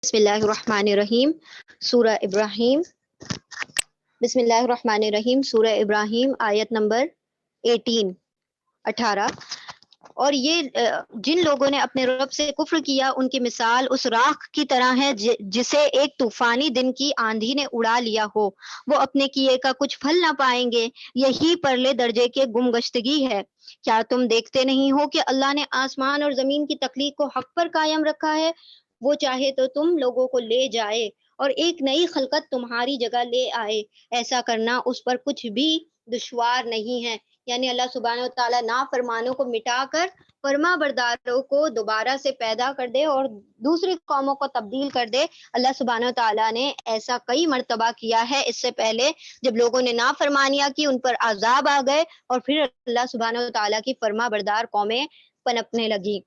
بسم اللہ الرحمن الرحیم سورہ ابراہیم بسم اللہ الرحمن الرحیم سورہ ابراہیم آیت نمبر 18 اور یہ جن لوگوں نے اپنے رب سے کفر کیا ان کی مثال اس راکھ کی طرح ہے جسے ایک طوفانی دن کی آندھی نے اڑا لیا ہو، وہ اپنے کیے کا کچھ پھل نہ پائیں گے، یہی پرلے درجے کے گمگشتگی ہے۔ کیا تم دیکھتے نہیں ہو کہ اللہ نے آسمان اور زمین کی تخلیق کو حق پر قائم رکھا ہے؟ وہ چاہے تو تم لوگوں کو لے جائے اور ایک نئی خلقت تمہاری جگہ لے آئے، ایسا کرنا اس پر کچھ بھی دشوار نہیں ہے۔ یعنی اللہ سبحانہ و تعالیٰ نافرمانوں کو مٹا کر فرما برداروں کو دوبارہ سے پیدا کر دے اور دوسری قوموں کو تبدیل کر دے۔ اللہ سبحانہ و تعالیٰ نے ایسا کئی مرتبہ کیا ہے، اس سے پہلے جب لوگوں نے نافرمانیاں کی ان پر عذاب آ گئے اور پھر اللہ سبحانہ و تعالیٰ کی فرما بردار قومیں پنپنے لگی۔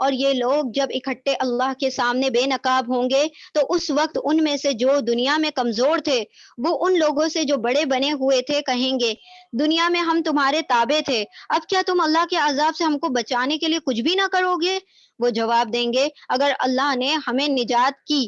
اور یہ لوگ جب اکٹھے اللہ کے سامنے بے نقاب ہوں گے تو اس وقت ان میں سے جو دنیا میں کمزور تھے وہ ان لوگوں سے جو بڑے بنے ہوئے تھے کہیں گے، دنیا میں ہم تمہارے تابع تھے، اب کیا تم اللہ کے عذاب سے ہم کو بچانے کے لیے کچھ بھی نہ کرو گے؟ وہ جواب دیں گے، اگر اللہ نے ہمیں نجات کی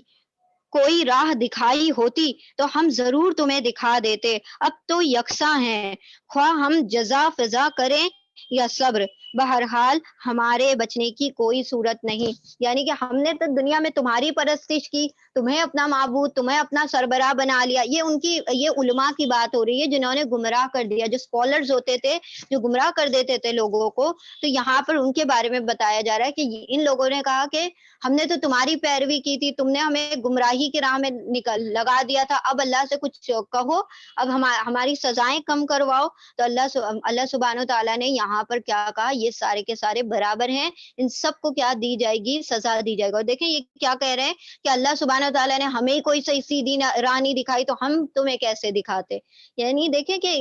کوئی راہ دکھائی ہوتی تو ہم ضرور تمہیں دکھا دیتے، اب تو یکساں ہیں، خواہ ہم جزا فضا کریں یا صبر، بہرحال ہمارے بچنے کی کوئی صورت نہیں۔ یعنی کہ ہم نے تو دنیا میں تمہاری پرستش کی، تمہیں اپنا معبود، تمہیں اپنا سربراہ بنا لیا۔ یہ علماء کی بات ہو رہی ہے جنہوں نے گمراہ کر دیا، جو اسکالرز ہوتے تھے جو گمراہ کر دیتے تھے لوگوں کو، تو یہاں پر ان کے بارے میں بتایا جا رہا ہے کہ ان لوگوں نے کہا کہ ہم نے تو تمہاری پیروی کی تھی، تم نے ہمیں گمراہی کی راہ میں لگا دیا تھا، اب اللہ سے کچھ کہو، اب ہماری سزائیں کم کرواؤ۔ تو اللہ سبحانہ و تعالیٰ نے یہاں پر کیا کہا، یہ سارے کے سارے برابر ہیں، ان سب کو کیا دی جائے گی، سزا دی جائے گی۔ اور دیکھیں یہ کیا کہہ رہے ہیں کہ اللہ سبحانہ و تعالیٰ نے ہمیں کوئی صحیح سیدھی راہ نہیں دکھائی تو ہم تمہیں کیسے دکھاتے۔ یعنی دیکھیں کہ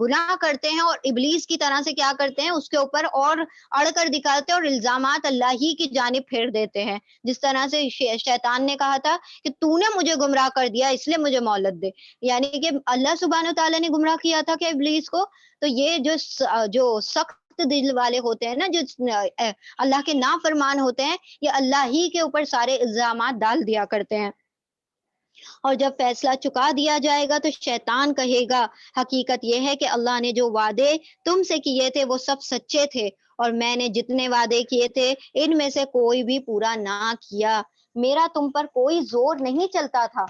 گناہ کرتے ہیں اور ابلیس کی طرح سے کیا کرتے ہیں، اس کے اوپر اور اڑ کر دکھاتے ہیں اور الزامات اللہ ہی کی جانب پھیر دیتے ہیں۔ جس طرح سے شیطان نے کہا تھا کہ تو نے مجھے گمراہ کر دیا اس لیے مجھے مہلت دے، یعنی کہ اللہ سبحانہ و تعالیٰ نے گمراہ کیا تھا کہ ابلیس کو۔ تو یہ جو سخت دل والے ہوتے ہیں نا، جو اللہ کے نافرمان ہوتے ہیں، یہ اللہ ہی کے اوپر سارے الزامات ڈال دیا کرتے ہیں۔ اور جب فیصلہ چکا دیا جائے گا تو شیطان کہے گا، حقیقت یہ ہے کہ اللہ نے جو وعدے تم سے کیے تھے وہ سب سچے تھے اور میں نے جتنے وعدے کیے تھے ان میں سے کوئی بھی پورا نہ کیا، میرا تم پر کوئی زور نہیں چلتا تھا،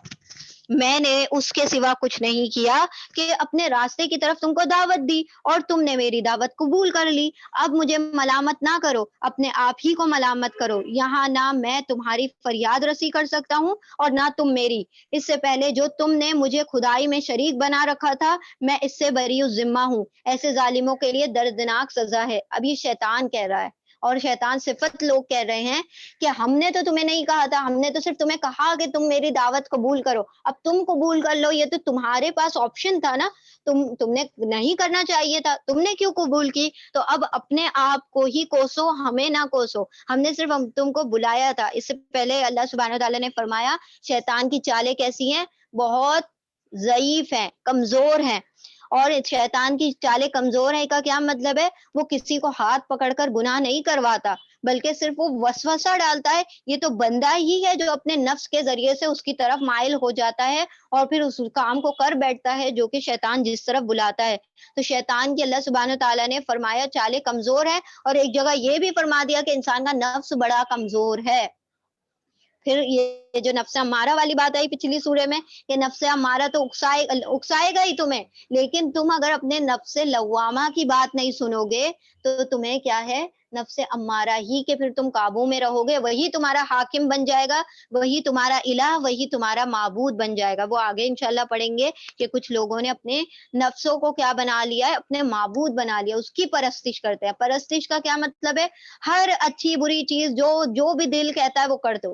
میں نے اس کے سوا کچھ نہیں کیا کہ اپنے راستے کی طرف تم کو دعوت دی اور تم نے میری دعوت قبول کر لی، اب مجھے ملامت نہ کرو، اپنے آپ ہی کو ملامت کرو، یہاں نہ میں تمہاری فریاد رسی کر سکتا ہوں اور نہ تم میری، اس سے پہلے جو تم نے مجھے خدائی میں شریک بنا رکھا تھا میں اس سے بری ذمہ ہوں، ایسے ظالموں کے لیے دردناک سزا ہے۔ اب یہ شیطان کہہ رہا ہے، اور شیطان صفت لوگ کہہ رہے ہیں کہ ہم نے تو تمہیں نہیں کہا تھا، ہم نے تو صرف تمہیں کہا کہ تم میری دعوت قبول کرو، اب تم قبول کر لو، یہ تو تمہارے پاس آپشن تھا نا، تم نے نہیں کرنا چاہیے تھا، تم نے کیوں قبول کی؟ تو اب اپنے آپ کو ہی کوسو، ہمیں نہ کوسو، ہم نے صرف تم کو بلایا تھا۔ اس سے پہلے اللہ سبحانہ تعالیٰ نے فرمایا شیطان کی چالیں کیسی ہیں، بہت ضعیف ہیں، کمزور ہیں۔ اور شیطان کی چالیں کمزور ہیں کا کیا مطلب ہے، وہ کسی کو ہاتھ پکڑ کر گناہ نہیں کرواتا بلکہ صرف وہ وسوسہ ڈالتا ہے، یہ تو بندہ ہی ہے جو اپنے نفس کے ذریعے سے اس کی طرف مائل ہو جاتا ہے اور پھر اس کام کو کر بیٹھتا ہے جو کہ شیطان جس طرف بلاتا ہے۔ تو شیطان کی اللہ سبحانہ تعالیٰ نے فرمایا چالیں کمزور ہیں، اور ایک جگہ یہ بھی فرما دیا کہ انسان کا نفس بڑا کمزور ہے۔ پھر یہ جو نفس امارہ والی بات آئی پچھلی سورے میں کہ نفس امارہ تو اکسائے گا ہی تمہیں، لیکن تم اگر اپنے نفس لوامہ کی بات نہیں سنو گے تو تمہیں کیا ہے، نفس امارہ ہی کے پھر تم قابو میں رہو گے، وہی تمہارا حاکم بن جائے گا، وہی تمہارا الہ، وہی تمہارا معبود بن جائے گا۔ وہ آگے انشاءاللہ پڑھیں گے کہ کچھ لوگوں نے اپنے نفسوں کو کیا بنا لیا ہے، اپنے معبود بنا لیا، اس کی پرستش کرتے ہیں۔ پرستش کا کیا مطلب ہے، ہر اچھی بری چیز جو بھی دل کہتا ہے وہ کر دو،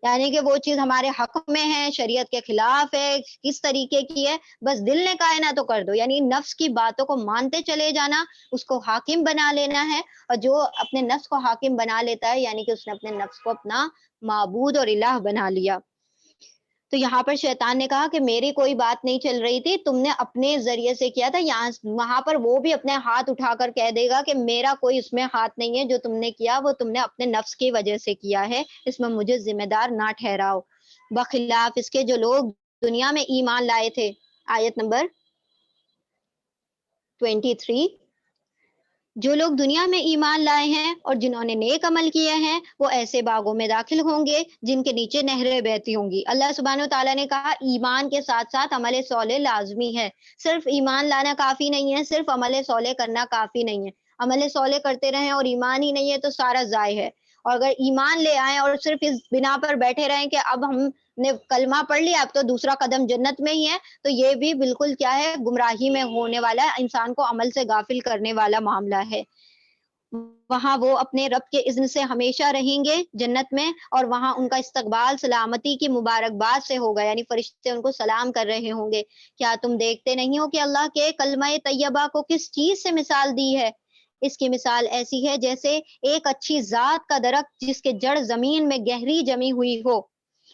یعنی کہ وہ چیز ہمارے حق میں ہے، شریعت کے خلاف ہے، کس طریقے کی ہے، بس دل نے کہا ہے نا تو کر دو، یعنی نفس کی باتوں کو مانتے چلے جانا، اس کو حاکم بنا لینا ہے۔ اور جو اپنے نفس کو حاکم بنا لیتا ہے یعنی کہ اس نے اپنے نفس کو اپنا معبود اور الہ بنا لیا۔ تو یہاں پر شیطان نے کہا کہ میری کوئی بات نہیں چل رہی تھی، تم نے اپنے ذریعے سے کیا تھا، یہاں وہاں پر وہ بھی اپنے ہاتھ اٹھا کر کہہ دے گا کہ میرا کوئی اس میں ہاتھ نہیں ہے، جو تم نے کیا وہ تم نے اپنے نفس کی وجہ سے کیا ہے، اس میں مجھے ذمہ دار نہ ٹھہراؤ۔ بخلاف اس کے جو لوگ دنیا میں ایمان لائے تھے، آیت نمبر 23، جو لوگ دنیا میں ایمان لائے ہیں اور جنہوں نے نیک عمل کیے ہیں وہ ایسے باغوں میں داخل ہوں گے جن کے نیچے نہریں بہتی ہوں گی۔ اللہ سبحانہ و تعالیٰ نے کہا ایمان کے ساتھ ساتھ عمل صالح لازمی ہے، صرف ایمان لانا کافی نہیں ہے، صرف عمل صالح کرنا کافی نہیں ہے۔ عمل صالح کرتے رہیں اور ایمان ہی نہیں ہے تو سارا ضائع ہے، اور اگر ایمان لے آئیں اور صرف اس بنا پر بیٹھے رہیں کہ اب ہم نے کلمہ پڑھ لیا اب تو دوسرا قدم جنت میں ہی ہے، تو یہ بھی بالکل کیا ہے، گمراہی میں ہونے والا، انسان کو عمل سے غافل کرنے والا معاملہ ہے۔ وہاں وہ اپنے رب کے اذن سے ہمیشہ رہیں گے جنت میں، اور وہاں ان کا استقبال سلامتی کی مبارکباد سے ہوگا، یعنی فرشتے ان کو سلام کر رہے ہوں گے۔ کیا تم دیکھتے نہیں ہو کہ اللہ کے کلمہ طیبہ کو کس چیز سے مثال دی ہے؟ اس کی مثال ایسی ہے جیسے ایک اچھی ذات کا درخت جس کے جڑ زمین میں گہری جمی ہوئی ہو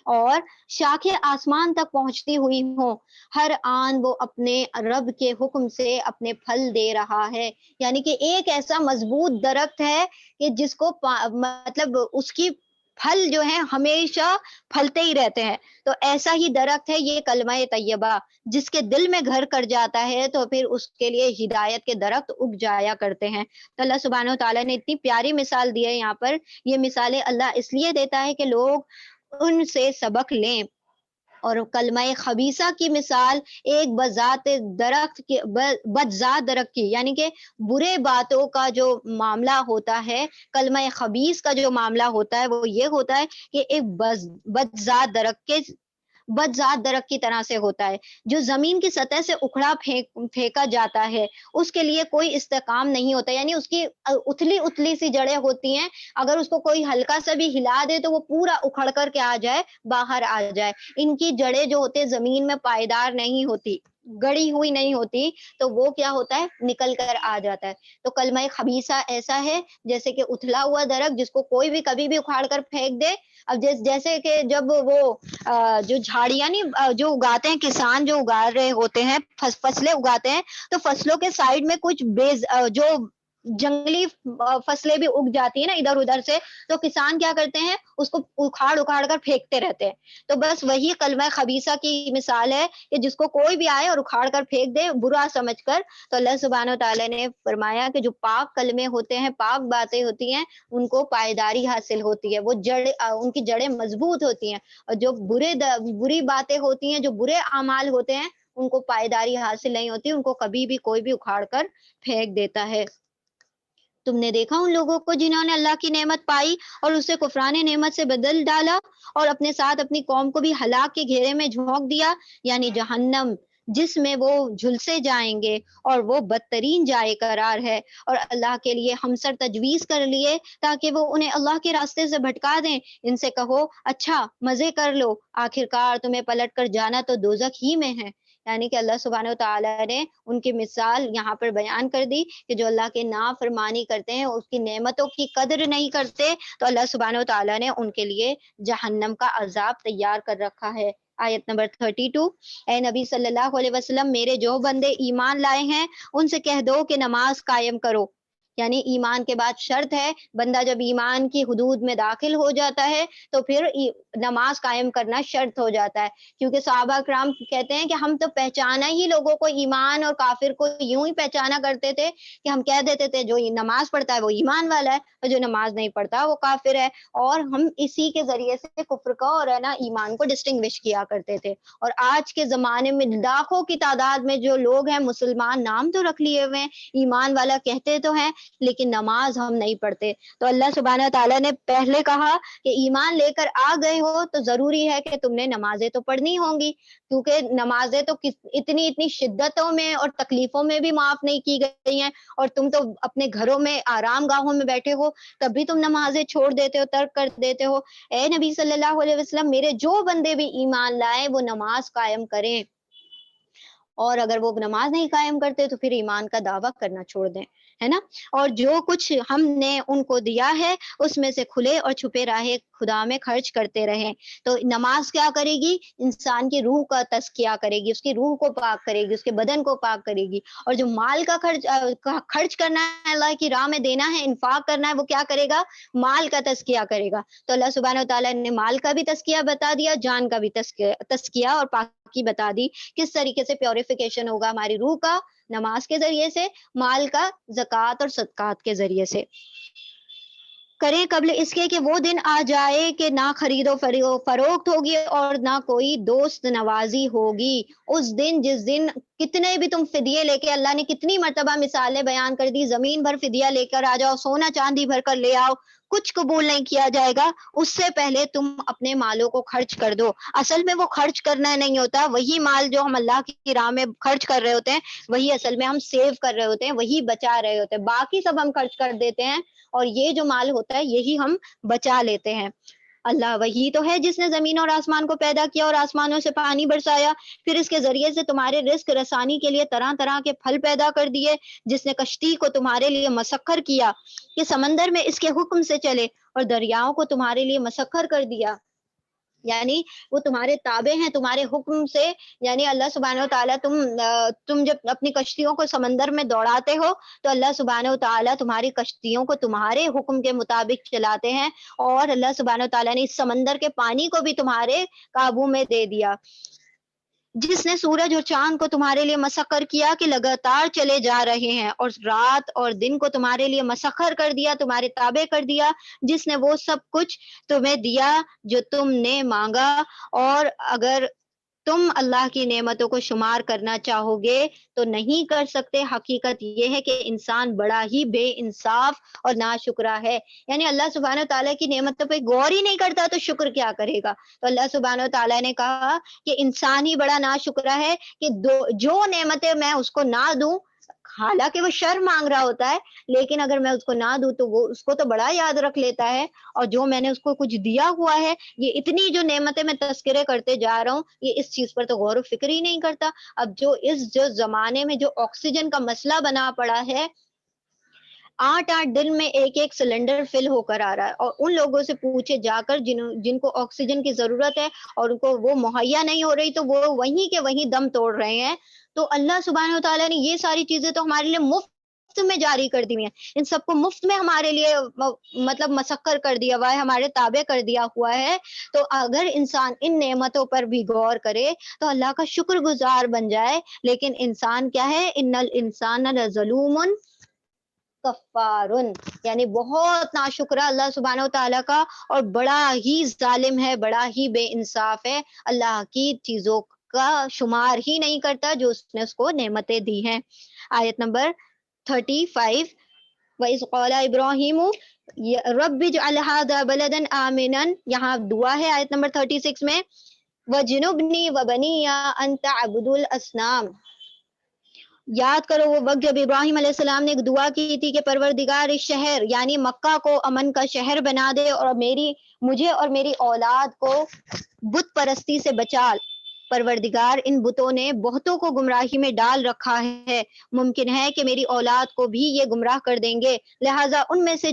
اور شاخیں آسمان تک پہنچتی ہوئی ہوں، ہر آن وہ اپنے رب کے حکم سے اپنے پھل دے رہا ہے۔ یعنی کہ ایک ایسا مضبوط درخت ہے کہ جس کو مطلب اس کی پھل جو ہیں ہمیشہ پھلتے ہی رہتے ہیں، تو ایسا ہی درخت ہے یہ کلمہ طیبہ، جس کے دل میں گھر کر جاتا ہے تو پھر اس کے لیے ہدایت کے درخت اگ جایا کرتے ہیں۔ تو اللہ سبحانہ و تعالیٰ نے اتنی پیاری مثال دی ہے یہاں پر، یہ مثالیں اللہ اس لیے دیتا ہے کہ لوگ ان سے سبق لیں۔ اور کلمہ خبیثہ کی مثال ایک بذات درخت کی، بدذات درخت کی، یعنی کہ برے باتوں کا جو معاملہ ہوتا ہے، کلمہ خبیث کا جو معاملہ ہوتا ہے وہ یہ ہوتا ہے کہ ایک بدذات درخت کے، بدذات درخت کی طرح سے ہوتا ہے جو زمین کی سطح سے اکھڑا پھینکا جاتا ہے، اس کے لیے کوئی استحکام نہیں ہوتا، یعنی اس کی اتلی اتلی سی جڑیں ہوتی ہیں، اگر اس کو کوئی ہلکا سا بھی ہلا دے تو وہ پورا اکھڑ کر کے آ جائے، باہر آ جائے۔ ان کی جڑیں جو ہوتے ہیں زمین میں پائیدار نہیں ہوتی، گڑی ہوئی نہیں ہوتی، تو وہ کیا ہوتا ہے، نکل کر آ جاتا ہے۔ تو کلمہ خبیثہ ایسا ہے جیسے کہ اتھلا ہوا درخت جس کو کوئی بھی کبھی بھی اکھاڑ کر پھینک دے۔ اب جیسے کہ جب وہ جو جھاڑیاں نہیں جو اگاتے ہیں کسان، جو اگا رہے ہوتے ہیں فصلیں اگاتے ہیں، تو فصلوں کے سائڈ میں کچھ جو جنگلی فصلیں بھی اگ جاتی ہیں نا ادھر ادھر سے، تو کسان کیا کرتے ہیں اس کو اکھاڑ اکھاڑ کر پھینکتے رہتے ہیں۔ تو بس وہی کلمہ خبیثہ کی مثال ہے کہ جس کو کوئی بھی آئے اور اکھاڑ کر پھینک دے برا سمجھ کر۔ تو اللہ سبحانہ و تعالیٰ نے فرمایا کہ جو پاک کلمے ہوتے ہیں، پاک باتیں ہوتی ہیں، ان کو پائیداری حاصل ہوتی ہے، وہ ان کی جڑیں مضبوط ہوتی ہیں، اور جو بری باتیں ہوتی ہیں، جو برے اعمال ہوتے ہیں، ان کو پائیداری حاصل نہیں ہوتی، ان کو کبھی بھی کوئی بھی اکھاڑ کر پھینک دیتا ہے۔ تم نے دیکھا ان لوگوں کو جنہوں نے اللہ کی نعمت پائی اور اسے کفران نعمت سے بدل ڈالا اور اپنے ساتھ اپنی قوم کو بھی ہلاک کے گھیرے میں جھونک دیا، یعنی جہنم، جس میں وہ جھلسے جائیں گے اور وہ بدترین جائے قرار ہے۔ اور اللہ کے لیے ہمسر تجویز کر لیے تاکہ وہ انہیں اللہ کے راستے سے بھٹکا دیں۔ ان سے کہو اچھا مزے کر لو، آخرکار تمہیں پلٹ کر جانا تو دوزخ ہی میں ہے۔ یعنی کہ اللہ سبحانہ و تعالیٰ نے ان کی مثال یہاں پر بیان کر دی کہ جو اللہ کے نافرمانی کرتے ہیں، اس کی نعمتوں کی قدر نہیں کرتے، تو اللہ سبحانہ و تعالیٰ نے ان کے لیے جہنم کا عذاب تیار کر رکھا ہے۔ آیت نمبر 32، اے نبی صلی اللہ علیہ وسلم، میرے جو بندے ایمان لائے ہیں ان سے کہہ دو کہ نماز قائم کرو۔ یعنی ایمان کے بعد شرط ہے، بندہ جب ایمان کی حدود میں داخل ہو جاتا ہے تو پھر نماز قائم کرنا شرط ہو جاتا ہے، کیونکہ صحابہ کرام کہتے ہیں کہ ہم تو پہچانا ہی لوگوں کو ایمان اور کافر کو یوں ہی پہچانا کرتے تھے کہ ہم کہہ دیتے تھے جو نماز پڑھتا ہے وہ ایمان والا ہے اور جو نماز نہیں پڑھتا وہ کافر ہے، اور ہم اسی کے ذریعے سے کفر کا اور ایمان کو ڈسٹنگوش کیا کرتے تھے۔ اور آج کے زمانے میں لاکھوں کی تعداد میں جو لوگ ہیں مسلمان، نام تو رکھ لیے ہوئے ہیں، ایمان والا کہتے تو ہیں لیکن نماز ہم نہیں پڑھتے۔ تو اللہ سبحانہ تعالیٰ نے پہلے کہا کہ ایمان لے کر آ گئے ہو تو ضروری ہے کہ تم نے نمازیں تو پڑھنی ہوں گی، کیونکہ نمازیں تو اتنی شدتوں میں اور تکلیفوں میں بھی معاف نہیں کی گئی ہیں، اور تم تو اپنے گھروں میں آرام گاہوں میں بیٹھے ہو تب بھی تم نمازیں چھوڑ دیتے ہو، ترک کر دیتے ہو۔ اے نبی صلی اللہ علیہ وسلم، میرے جو بندے بھی ایمان لائیں وہ نماز قائم کریں، اور اگر وہ نماز نہیں قائم کرتے تو پھر ایمان کا دعویٰ کرنا چھوڑ دیں۔ ہے نا. اور جو کچھ ہم نے ان کو دیا ہے اس میں سے کھلے اور چھپے راہ خدا میں خرچ کرتے رہیں. تو نماز کیا کرے گی؟ انسان کی روح کا تزکیہ کرے گی، اس کی روح کو پاک کرے گی، اس کے بدن کو پاک کرے گی. اور جو مال کا خرچ کرنا ہے، اللہ کی راہ میں دینا ہے، انفاق کرنا ہے، وہ کیا کرے گا؟ مال کا تزکیہ کرے گا. تو اللہ سبحانہ و تعالیٰ نے مال کا بھی تزکیہ بتا دیا، جان کا بھی تزکیہ اور پاکی بتا دی. کس طریقے سے پیوریفیکیشن ہوگا ہماری روح کا؟ نماز کے ذریعے سے، مال کا زکوٰۃ اور صدقات کے ذریعے سے. کریں قبل اس کے کہ وہ دن آ جائے کہ نہ خرید و فروخت ہوگی اور نہ کوئی دوست نوازی ہوگی. اس دن جس دن کتنے بھی تم فدیے لے کے، اللہ نے کتنی مرتبہ مثالیں بیان کر دی، زمین بھر فدیہ لے کر آ جاؤ، سونا چاندی بھر کر لے آؤ، کچھ قبول نہیں کیا جائے گا. اس سے پہلے تم اپنے مالوں کو خرچ کر دو. اصل میں وہ خرچ کرنا نہیں ہوتا، وہی مال جو ہم اللہ کی راہ میں خرچ کر رہے ہوتے ہیں وہی اصل میں ہم سیو کر رہے ہوتے ہیں، وہی بچا رہے ہوتے ہیں. باقی سب ہم خرچ کر دیتے ہیں اور یہ جو مال ہوتا ہے یہی ہم بچا لیتے ہیں. اللہ وہی تو ہے جس نے زمین اور آسمان کو پیدا کیا اور آسمانوں سے پانی برسایا، پھر اس کے ذریعے سے تمہارے رزق رسانی کے لیے طرح طرح کے پھل پیدا کر دیے. جس نے کشتی کو تمہارے لیے مسخر کیا کہ سمندر میں اس کے حکم سے چلے، اور دریاؤں کو تمہارے لیے مسخر کر دیا. یعنی وہ تمہارے تابع ہیں تمہارے حکم سے. یعنی اللہ سبحانہ و تعالیٰ تم جب اپنی کشتیوں کو سمندر میں دوڑاتے ہو تو اللہ سبحانہ و تعالیٰ تمہاری کشتیوں کو تمہارے حکم کے مطابق چلاتے ہیں. اور اللہ سبحانہ و تعالیٰ نے اس سمندر کے پانی کو بھی تمہارے قابو میں دے دیا. جس نے سورج اور چاند کو تمہارے لیے مسخر کیا کہ لگاتار چلے جا رہے ہیں، اور رات اور دن کو تمہارے لیے مسخر کر دیا، تمہارے تابع کر دیا. جس نے وہ سب کچھ تمہیں دیا جو تم نے مانگا. اور اگر تم اللہ کی نعمتوں کو شمار کرنا چاہو گے تو نہیں کر سکتے. حقیقت یہ ہے کہ انسان بڑا ہی بے انصاف اور ناشکرا ہے. یعنی اللہ سبحانہ و تعالیٰ کی نعمتوں پہ غور ہی نہیں کرتا تو شکر کیا کرے گا. تو اللہ سبحانہ و تعالیٰ نے کہا کہ انسان ہی بڑا ناشکرا ہے کہ جو نعمتیں میں اس کو نہ دوں، حالانکہ وہ شر مانگ رہا ہوتا ہے، لیکن اگر میں اس کو نہ دوں تو وہ اس کو تو بڑا یاد رکھ لیتا ہے. اور جو میں نے اس کو کچھ دیا ہوا ہے، یہ اتنی جو نعمتیں میں تذکرے کرتے جا رہا ہوں، یہ اس چیز پر تو غور و فکر ہی نہیں کرتا. اب جو زمانے میں جو آکسیجن کا مسئلہ بنا پڑا ہے، 8 دن میں ایک سلنڈر فل ہو کر آ رہا ہے. اور ان لوگوں سے پوچھے جا کر جن کو آکسیجن کی ضرورت ہے اور ان کو وہ مہیا نہیں ہو رہی، تو وہ وہیں کے وہیں دم توڑ رہے ہیں. تو اللہ سبحانہ و تعالیٰ نے یہ ساری چیزیں تو ہمارے لیے مفت میں جاری کر دی ہیں. ان سب کو مفت میں ہمارے لیے مطلب مسخر کر دیا ہوا ہے، ہمارے تابع کر دیا ہوا ہے. تو اگر انسان ان نعمتوں پر بھی غور کرے تو اللہ کا شکر گزار بن جائے. لیکن انسان کیا ہے؟ ان الانسان لظلوم کفارن، یعنی بہت ناشکرا اللہ سبحانہ و تعالیٰ کا، اور بڑا ہی ظالم ہے، بڑا ہی بے انصاف ہے. اللہ کی چیزوں کا شمار ہی نہیں کرتا جو اس نے اس کو نعمتیں دی ہیں. آیت نمبر 35، وَإِذْ قَالَ إِبْرَاهِيمُ رَبِّ اجْعَلْ هَٰذَا بَلَدًا آمِنًا، یہاں دعا ہے آیت نمبر 36 میں، وَاجْنُبْنِي وَبَنِيَّ أَن تَعْبُدُوا الْأَصْنَامَ. یاد کرو وہ وقت جب ابراہیم علیہ السلام نے ایک دعا کی تھی کہ پروردگار اس شہر یعنی مکہ کو امن کا شہر بنا دے اور مجھے اور میری اولاد کو بت پرستی سے بچا. پروردگار ان بتوں نے بہتوں کو گمراہی میں ڈال رکھا ہے، ممکن ہے کہ میری اولاد کو بھی یہ گمراہ کر دیں گے، لہٰذا ان میں سے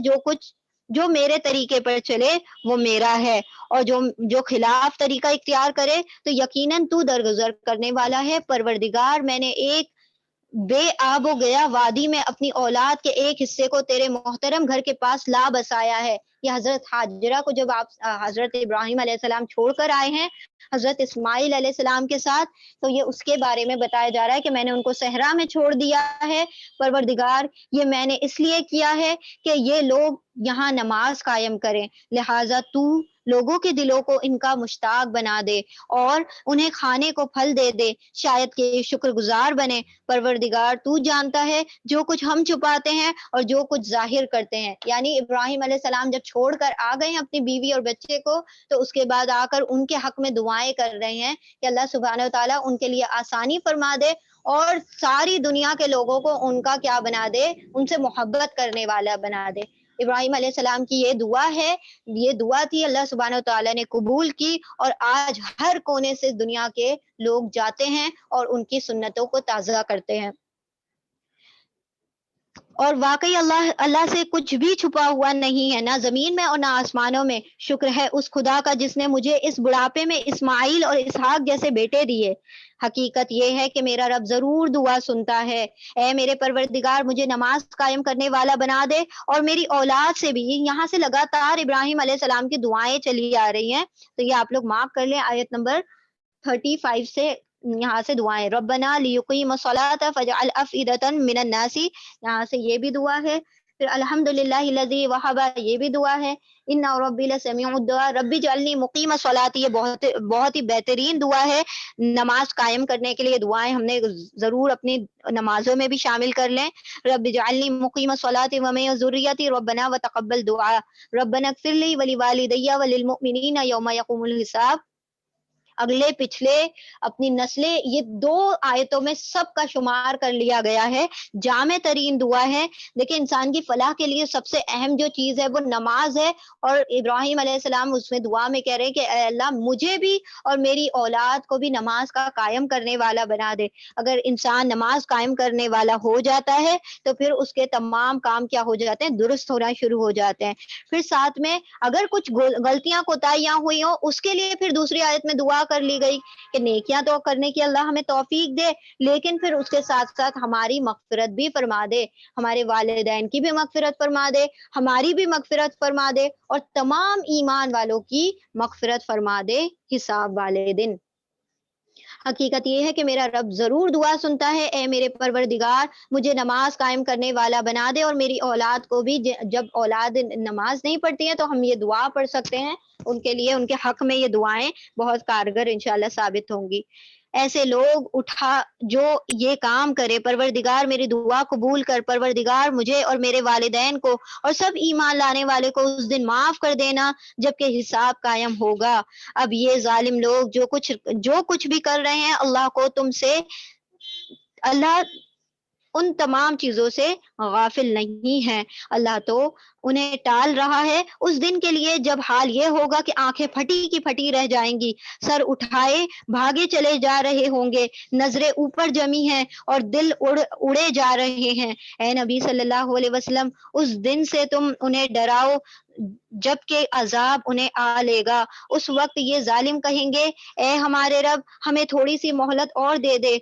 جو میرے طریقے پر چلے وہ میرا ہے، اور جو خلاف طریقہ اختیار کرے تو یقیناً تو درگزر کرنے والا ہے. پروردگار میں نے ایک بے آب و گیا وادی میں اپنی اولاد کے ایک حصے کو تیرے محترم گھر کے پاس لا بسایا ہے. یہ حضرت حاجرہ کو جب آپ حضرت ابراہیم علیہ السلام چھوڑ کر آئے ہیں حضرت اسماعیل علیہ السلام کے ساتھ، تو یہ اس کے بارے میں بتایا جا رہا ہے کہ میں نے ان کو صحرا میں چھوڑ دیا ہے. پروردگار یہ میں نے اس لیے کیا ہے کہ یہ لوگ یہاں نماز قائم کریں، لہٰذا تو لوگوں کے دلوں کو ان کا مشتاق بنا دے اور انہیں کھانے کو پھل دے دے، شاید کہ شکر گزار بنے. پروردگار تو جانتا ہے جو کچھ ہم چھپاتے ہیں اور جو کچھ ظاہر کرتے ہیں. یعنی ابراہیم علیہ السلام جب چھوڑ کر آ گئے ہیں اپنی بیوی اور بچے کو، تو اس کے بعد آ کر ان کے حق میں دعائیں کر رہے ہیں کہ اللہ سبحانہ و تعالیٰ ان کے لیے آسانی فرما دے اور ساری دنیا کے لوگوں کو ان کا کیا بنا دے، ان سے محبت کرنے والا بنا دے. ابراہیم علیہ السلام کی یہ دعا ہے، یہ دعا تھی، اللہ سبحانہ و تعالیٰ نے قبول کی، اور آج ہر کونے سے دنیا کے لوگ جاتے ہیں اور ان کی سنتوں کو تازہ کرتے ہیں. اور واقعی اللہ سے کچھ بھی چھپا ہوا نہیں ہے، نہ زمین میں اور نہ آسمانوں میں۔ شکر ہے اس خدا کا جس نے مجھے اس بڑھاپے میں اسماعیل اور اسحاق جیسے بیٹے دیے۔ حقیقت یہ ہے کہ میرا رب ضرور دعا سنتا ہے۔ اے میرے پروردگار، مجھے نماز قائم کرنے والا بنا دے اور میری اولاد سے بھی۔ یہاں سے لگاتار ابراہیم علیہ السلام کی دعائیں چلی آ رہی ہیں، تو یہ آپ لوگ معاف کر لیں۔ آیت نمبر 35 سے یہاں سے دعائیں، ربنا لیقیم الصلاۃ فجعل افئدۃ من الناس، یہاں سے یہ بھی دعا ہے۔ پھر الحمد للہ الذی وہب، یہ بھی دعا ہے۔ ان ربی لسمیع الدعاء، ربی جعلنی مقیم الصلاۃ، یہ بہت ہی بہترین دعا ہے نماز قائم کرنے کے لیے۔ دعائیں ہم نے ضرور اپنی نمازوں میں بھی شامل کر لیں۔ رب جعلنی مقیم الصلاۃ ومن ذریتی ربنا وتقبل دعاء، ربنا اغفر لی ولوالدی وللمؤمنین یوم یقوم الحساب۔ اگلے پچھلے اپنی نسلیں، یہ 2 آیتوں میں سب کا شمار کر لیا گیا ہے۔ جامع ترین دعا ہے۔ دیکھیں، انسان کی فلاح کے لیے سب سے اہم جو چیز ہے وہ نماز ہے، اور ابراہیم علیہ السلام اس میں دعا میں کہہ رہے ہیں کہ اے اللہ، مجھے بھی اور میری اولاد کو بھی نماز کا قائم کرنے والا بنا دے۔ اگر انسان نماز قائم کرنے والا ہو جاتا ہے تو پھر اس کے تمام کام کیا ہو جاتے ہیں؟ درست ہونا شروع ہو جاتے ہیں۔ پھر ساتھ میں اگر کچھ غلطیاں کوتاہیاں ہوئی ہوں، اس کے لیے پھر دوسری آیت میں دعا کر لی گئی کہ نیکیاں تو کرنے کی اللہ ہمیں توفیق دے، لیکن پھر اس کے ساتھ ساتھ ہماری مغفرت بھی فرما دے، ہمارے والدین کی بھی مغفرت فرما دے، ہماری بھی مغفرت فرما دے، اور تمام ایمان والوں کی مغفرت فرما دے حساب والے دن۔ حقیقت یہ ہے کہ میرا رب ضرور دعا سنتا ہے۔ اے میرے پروردگار، مجھے نماز قائم کرنے والا بنا دے، اور میری اولاد کو بھی۔ جب اولاد نماز نہیں پڑھتی ہیں تو ہم یہ دعا پڑھ سکتے ہیں ان کے لیے، ان کے حق میں یہ دعائیں بہت کارگر انشاءاللہ ثابت ہوں گی۔ ایسے لوگ اٹھا جو یہ کام کرے، پروردگار میری دعا قبول کر، پروردگار مجھے اور میرے والدین کو اور سب ایمان لانے والے کو اس دن معاف کر دینا جبکہ حساب قائم ہوگا۔ اب یہ ظالم لوگ جو کچھ بھی کر رہے ہیں، اللہ کو تم سے، اللہ ان تمام چیزوں سے غافل نہیں ہے۔ اللہ تو انہیں ٹال رہا ہے اس دن کے لیے جب حال یہ ہوگا کہ آنکھیں پھٹی کی پھٹی رہ جائیں گی، سر اٹھائے بھاگے چلے جا رہے ہوں گے، نظریں اوپر جمی ہیں اور دل اڑے جا رہے ہیں۔ اے نبی صلی اللہ علیہ وسلم، اس دن سے تم انہیں ڈراؤ جب کہ عذاب انہیں آ لے گا۔ اس وقت یہ ظالم کہیں گے، اے ہمارے رب، ہمیں تھوڑی سی مہلت اور دے دے،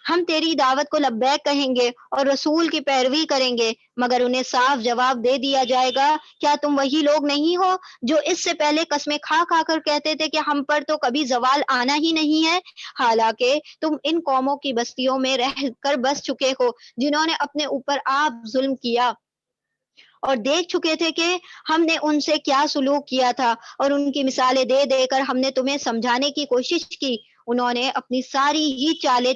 ہم تیری دعوت کو لبیک کہیں گے اور رسول کی پیروی کریں گے، مگر انہیں صاف جواب دے دیا جائے گا، کیا تم وہی لوگ نہیں ہو جو اس سے پہلے قسمیں کھا کھا کر کہتے تھے کہ ہم پر تو کبھی زوال آنا ہی نہیں ہے، حالانکہ تم ان قوموں کی بستیوں میں رہ کر بس چکے ہو جنہوں نے اپنے اوپر آپ ظلم کیا، اور دیکھ چکے تھے کہ ہم نے ان سے کیا سلوک کیا تھا، اور ان کی مثالیں دے دے کر ہم نے تمہیں سمجھانے کی کوشش کی۔ انہوں نے اپنی ساری ہی چالیں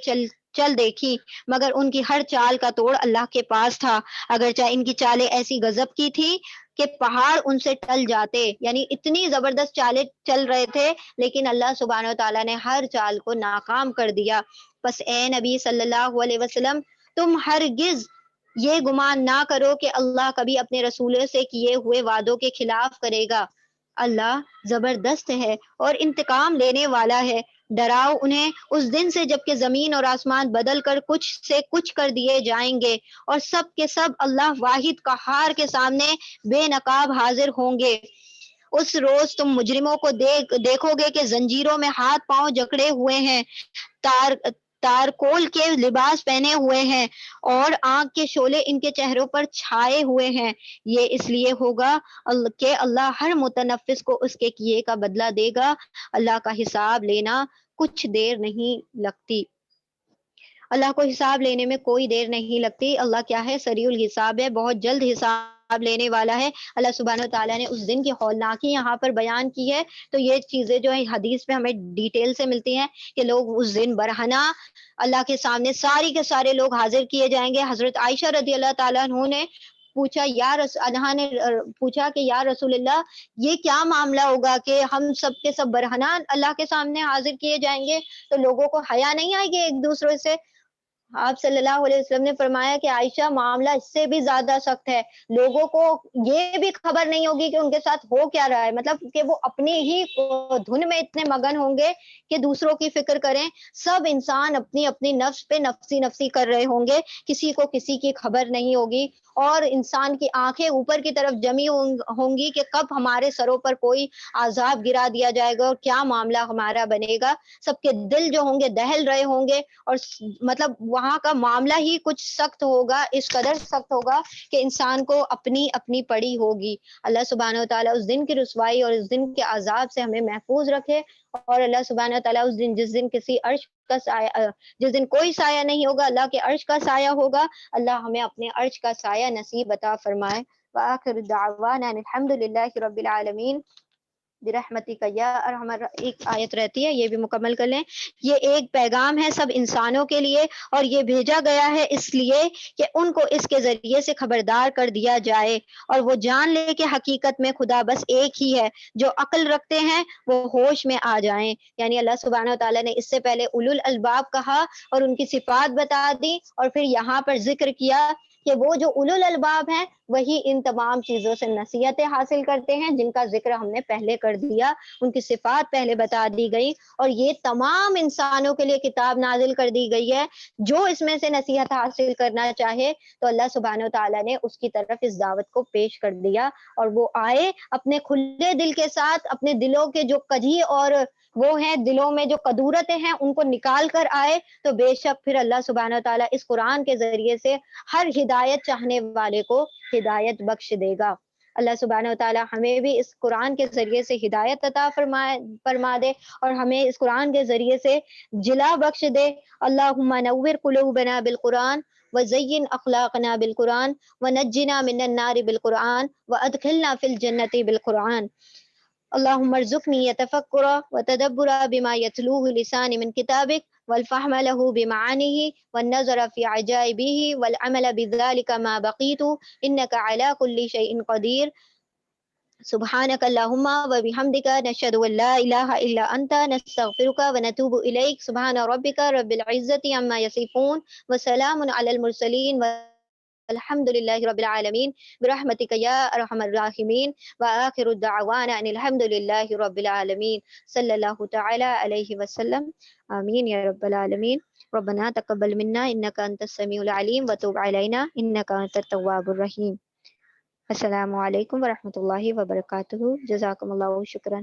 چل دیکھی، مگر ان کی ہر چال کا توڑ اللہ کے پاس تھا، اگرچہ ان کی چالیں ایسی غضب کی تھی کہ پہاڑ ان سے ٹل جاتے، یعنی اتنی زبردست چالیں چل رہے تھے، لیکن اللہ سبحانہ و تعالیٰ نے ہر چال کو ناکام کر دیا۔ بس اے نبی صلی اللہ علیہ وسلم، تم ہرگز یہ گمان نہ کرو کہ اللہ کبھی اپنے رسولوں سے کیے ہوئے وعدوں کے خلاف کرے گا۔ اللہ زبردست ہے اور انتقام لینے والا ہے۔ ڈراؤ انہیں اس دن سے جب کہ زمین اور آسمان بدل کر کچھ سے کچھ کر دیے جائیں گے، اور سب کے سب اللہ واحد قہار کے سامنے بے نقاب حاضر ہوں گے۔ اس روز تم مجرموں کو دیکھو گے کہ زنجیروں میں ہاتھ پاؤں جکڑے ہوئے ہیں، تارکول کے لباس پہنے ہوئے ہیں، اور آنکھ کے شعلے ان کے چہروں پر چھائے ہوئے ہیں۔ یہ اس لیے ہوگا کہ اللہ ہر متنفس کو اس کے کیے کا بدلہ دے گا۔ اللہ کا حساب لینا کچھ دیر نہیں لگتی، اللہ کو حساب لینے میں کوئی دیر نہیں لگتی۔ اللہ کیا ہے؟ سریع الحساب ہے، بہت جلد حساب لینے والا ہے۔ اللہ سبحانہ و تعالیٰ نے اس دن کی ہولناکی یہاں پر بیان کی ہے، تو یہ چیزیں جو ہیں حدیث میں ہمیں ڈیٹیل سے ملتی ہیں کہ لوگ اس دن برہنہ اللہ کے سامنے ساری کے سارے لوگ حاضر کیے جائیں گے۔ حضرت عائشہ رضی اللہ تعالیٰ عنہ نے پوچھا، کہ یا رسول اللہ، یہ کیا معاملہ ہوگا کہ ہم سب کے سب برہنہ اللہ کے سامنے حاضر کیے جائیں گے، تو لوگوں کو حیا نہیں آئے گی ایک دوسرے سے؟ آپ صلی اللہ علیہ وسلم نے فرمایا کہ عائشہ معاملہ اس سے بھی زیادہ سخت ہے، لوگوں کو یہ بھی خبر نہیں ہوگی کہ ان کے ساتھ ہو کیا رہا ہے، مطلب کہ وہ اپنی ہی دھن میں اتنے مگن ہوں گے کہ دوسروں کی فکر کریں، سب انسان اپنی اپنی نفس پہ نفسی نفسی کر رہے ہوں گے، کسی کو کسی کی خبر نہیں ہوگی، اور انسان کی آنکھیں اوپر کی طرف جمی ہوں گی کہ کب ہمارے سروں پر کوئی عذاب گرا دیا جائے گا اور کیا معاملہ ہمارا بنے گا، سب کے دل جو ہوں گے دہل رہے ہوں گے، اور مطلب وہاں کا معاملہ ہی کچھ سخت ہوگا، اس قدر سخت ہوگا کہ انسان کو اپنی اپنی پڑی ہوگی۔ اللہ سبحانہ و تعالیٰ اس دن کی رسوائی اور اس دن کے عذاب سے ہمیں محفوظ رکھے، اور اللہ سبحانہ و تعالیٰ اس دن جس دن کسی عرش کا سایہ جس دن کوئی سایہ نہیں ہوگا، اللہ کے عرش کا سایہ ہوگا، اللہ ہمیں اپنے عرش کا سایہ نصیب عطا فرمائے۔ وآخر دعوانا ان الحمد للہ رب العالمین برحمتک یا ارحم ایک آیت رہتی ہے، یہ بھی مکمل کر لیں۔ یہ ایک پیغام ہے سب انسانوں کے لیے، اور یہ بھیجا گیا ہے اس لیے کہ ان کو اس کے ذریعے سے خبردار کر دیا جائے اور وہ جان لے کہ حقیقت میں خدا بس ایک ہی ہے، جو عقل رکھتے ہیں وہ ہوش میں آ جائیں۔ یعنی اللہ سبحانہ و تعالیٰ نے اس سے پہلے اولو الالباب کہا اور ان کی صفات بتا دی، اور پھر یہاں پر ذکر کیا کہ وہ جو اولو الالباب ہیں وہی ان تمام چیزوں سے نصیحتیں حاصل کرتے ہیں، جن کا ذکر ہم نے پہلے کر دیا، ان کی صفات پہلے بتا دی گئی، اور یہ تمام انسانوں کے لیے کتاب نازل کر دی گئی ہے، جو اس میں سے نصیحت حاصل کرنا چاہے تو اللہ سبحانہ و تعالیٰ نے اس کی طرف اس دعوت کو پیش کر دیا، اور وہ آئے اپنے کھلے دل کے ساتھ، اپنے دلوں کے جو کجی اور وہ ہیں دلوں میں جو قدورتیں ہیں ان کو نکال کر آئے، تو بے شک پھر اللہ سبحانہ و تعالیٰ اس قرآن کے ذریعے سے ہر ہدایت چاہنے والے کو ہدایت بخش دے گا۔ اللہ سبحانہ و تعالیٰ ہمیں بھی اس قرآن کے ذریعے سے ہدایت عطا فرما دے، اور ہمیں اس قرآن کے ذریعے سے جلا بخش دے۔ اللہم نور قلوبنا بالقرآن وزین اخلاقنا بالقرآن ونجنا من النار بالقرآن وادخلنا فی الجنت بالقرآن۔ اللهم ارزقني يتفكر وتدبر بما يتلوه لساني من كتابك والفهم له بمعانيه والنظر في عجائبه والعمل بذلك ما بقيت إنك على كل شيء قدير سبحانك اللهم وبحمدك نشهد أن لا إله إلا أنت نستغفرك ونتوب إليك سبحان ربك رب العزة عما يصفون وسلام على المرسلين الحمد للہ رب العالمین برحمتک یا ارحم الراحمین وآخر الدعوانا ان الحمد للہ رب العالمین صلی اللہ تعالی علیہ وسلم آمین یا رب العالمین۔ ربنا تقبل منا انک انت السمیع العلیم وتب علینا انک انت التواب الرحیم۔ السلام علیکم ورحمۃ اللہ وبرکاتہ، جزاکم اللہ شکرا۔